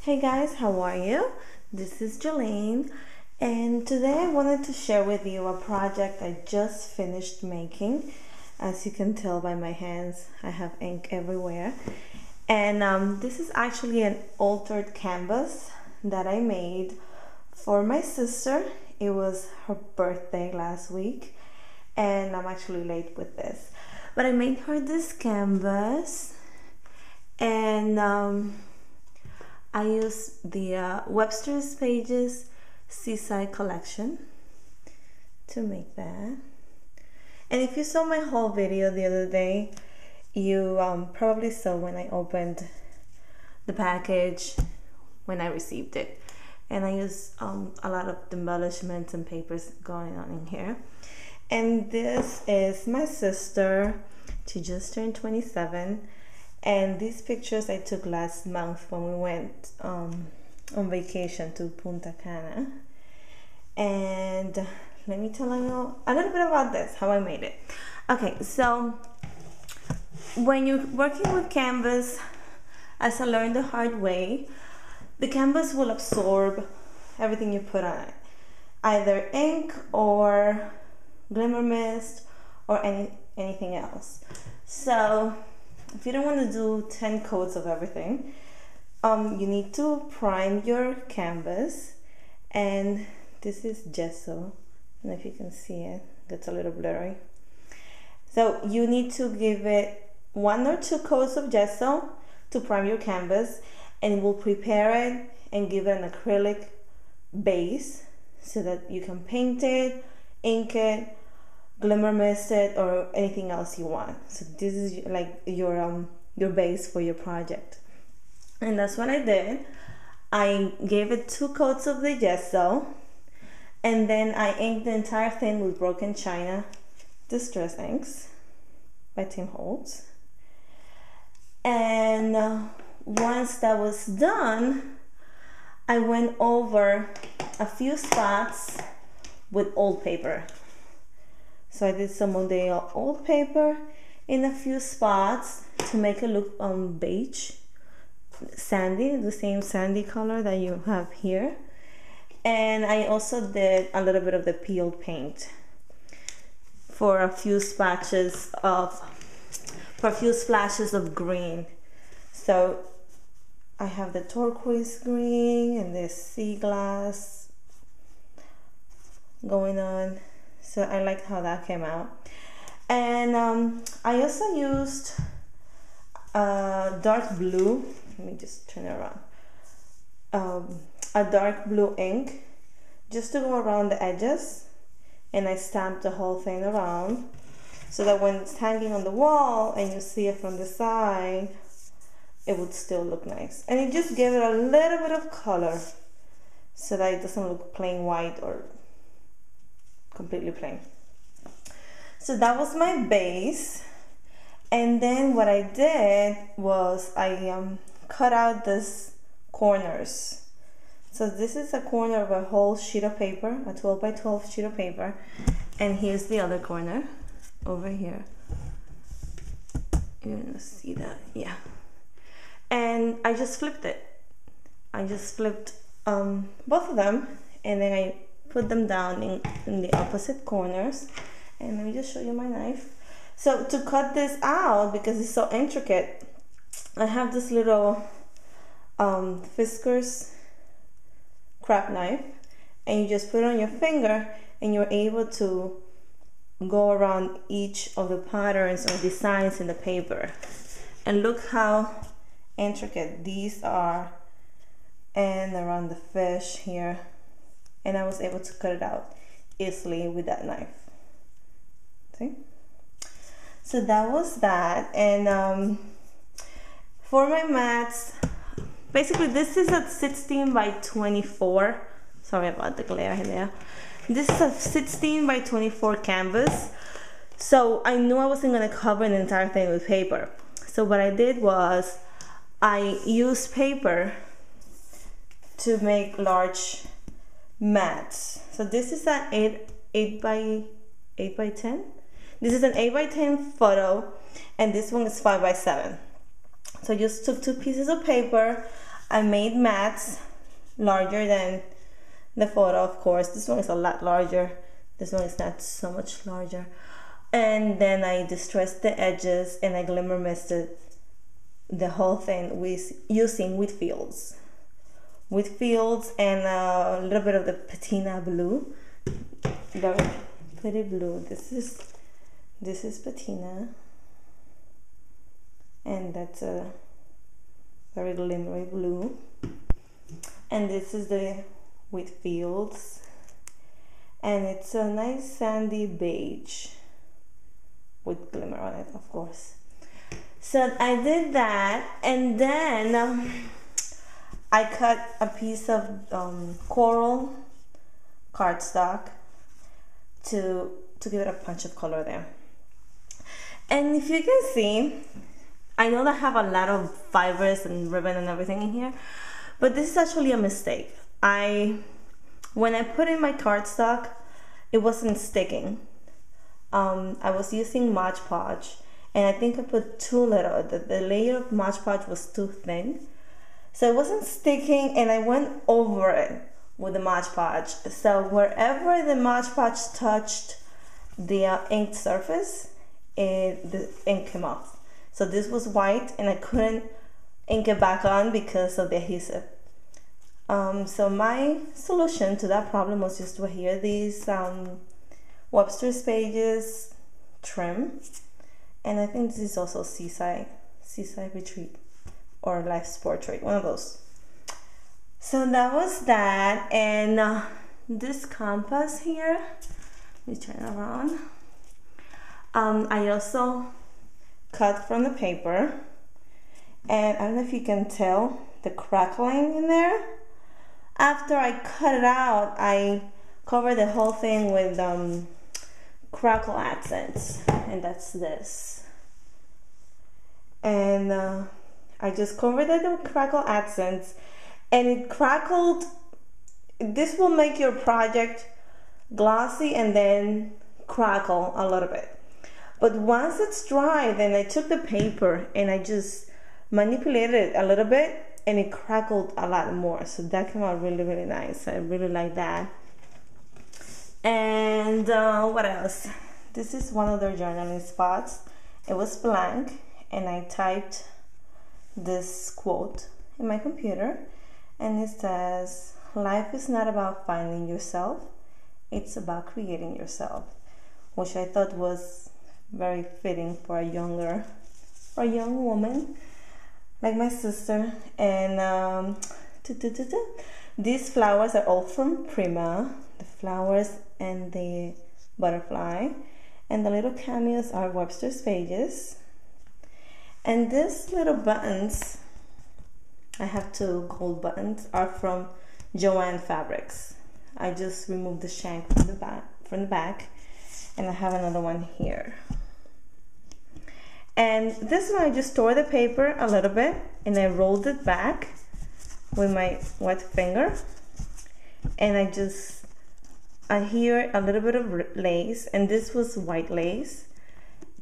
Hey guys, how are you? This is Jolene, and today I wanted to share with you a project I just finished making. As you can tell by my hands, I have ink everywhere. And this is actually an altered canvas that I made for my sister. It was her birthday last week, and I'm actually late with this. But I made her this canvas, and I used the Webster's Pages Seaside collection to make that. And if you saw my haul video the other day, you probably saw when I opened the package when I received it. And I used a lot of embellishments and papers going on in here. And this is my sister. She just turned 27. And these pictures I took last month when we went on vacation to Punta Cana. And let me tell you a little bit about this, how I made it. Okay, so when you're working with canvas, as I learned the hard way, the canvas will absorb everything you put on it. Either ink or glimmer mist or anything else. So if you don't want to do 10 coats of everything, you need to prime your canvas. And this is gesso. I don't know if you can see it, it's a little blurry. So you need to give it 1 or 2 coats of gesso to prime your canvas, and it will prepare it and give it an acrylic base so that you can paint it, ink it, glimmer mist it, or anything else you want. So this is like your base for your project. And that's what I did. I gave it 2 coats of the gesso, and then I inked the entire thing with Broken China Distress Inks by Tim Holtz. And once that was done, I went over a few spots with old paper. So I did some of the old paper in a few spots to make it look beige, sandy, the same sandy color that you have here. And I also did a little bit of the peeled paint for a few splashes of green. So I have the turquoise green and this sea glass going on. So I like how that came out. And I also used dark blue. Let me just turn it around. A dark blue ink just to go around the edges. And I stamped the whole thing around so that when it's hanging on the wall and you see it from the side, it would still look nice. And it just gave it a little bit of color so that it doesn't look plain white or completely plain. So that was my base. And then what I did was I cut out this corners. So this is a corner of a whole sheet of paper, a 12 by 12 sheet of paper. And here's the other corner over here. You're gonna see that, yeah. And I just flipped it. I just flipped both of them, and then I put them down in the opposite corners. And let me just show you my knife. So to cut this out, because it's so intricate, I have this little Fiskars craft knife, and you just put it on your finger and you're able to go around each of the patterns or designs in the paper. And look how intricate these are, and around the fish here. And I was able to cut it out easily with that knife. See? So that was that. And for my mats, basically this is a 16 by 24. Sorry about the glare there. This is a 16 by 24 canvas. So I knew I wasn't going to cover the entire thing with paper. So what I did was I used paper to make large mats. So this is an 8 by 10. This is an 8 by 10 photo, and this one is 5 by 7. So I just took 2 pieces of paper. I made mats larger than the photo, of course. This one is a lot larger. This one is not so much larger. And then I distressed the edges and I glimmer misted the whole thing with using wheat fields. Wheat fields and a little bit of the patina blue. Very pretty blue. This is patina. And that's a very glimmery blue. And this is the wheat fields. And it's a nice sandy beige with glimmer on it, of course. So I did that, and then I cut a piece of coral cardstock to give it a punch of color there. And if you can see, I know that I have a lot of fibers and ribbon and everything in here, but this is actually a mistake. When I put in my cardstock, it wasn't sticking. I was using Mod Podge, and I think I put too little. The layer of Mod Podge was too thin, so it wasn't sticking, and I went over it with the Mod Podge. So wherever the Mod Podge touched the inked surface, the ink came off. So this was white, and I couldn't ink it back on because of the adhesive. So my solution to that problem was just to adhere these Webster's pages trim, and I think this is also Seaside Retreat or Life's Portrait, one of those. So that was that, and this compass here, let me turn it around. I also cut from the paper, and I don't know if you can tell the crackling in there. After I cut it out, I covered the whole thing with crackle accents, and that's this. And I just covered it with crackle accents, and it crackled. This will make your project glossy and then crackle a little bit. But once it's dry, then I took the paper and I just manipulated it a little bit, and it crackled a lot more. So that came out really, really nice. I really like that. And what else? This is one of their journaling spots. It was blank, and I typed this quote in my computer, and it says, "Life is not about finding yourself, it's about creating yourself," which I thought was very fitting for a young woman like my sister. And these flowers are all from Prima, the flowers and the butterfly, and the little cameos are Webster's pages. And these little buttons, I have 2 gold buttons, are from Joanne Fabrics. I just removed the shank from the back, and I have another one here. And this one, I just tore the paper a little bit, and I rolled it back with my wet finger, and I just adhere a little bit of lace, and this was white lace,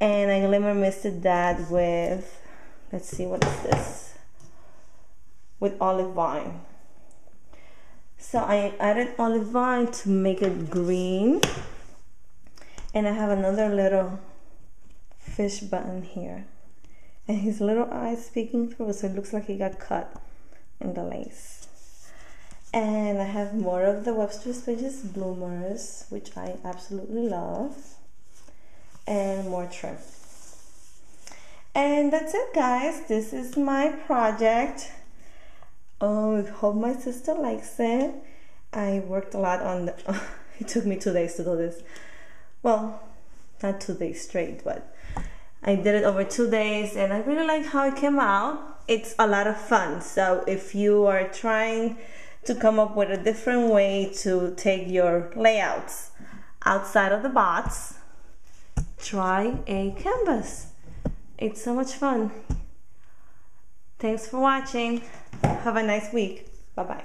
and I glimmer misted that with, let's see, what is this? With olive vine. So I added olive vine to make it green, and I have another little fish button here, and his little eyes peeking through, so it looks like he got cut in the lace. And I have more of the Webster's Pages bloomers, which I absolutely love, and more trim. And that's it, guys. This is my project. I hope my sister likes it. I worked a lot on the it took me 2 days to do this. Well, not 2 days straight, but I did it over 2 days, and I really like how it came out. It's a lot of fun. So if you are trying to come up with a different way to take your layouts outside of the box, try a canvas. It's so much fun. Thanks for watching. Have a nice week. Bye-bye.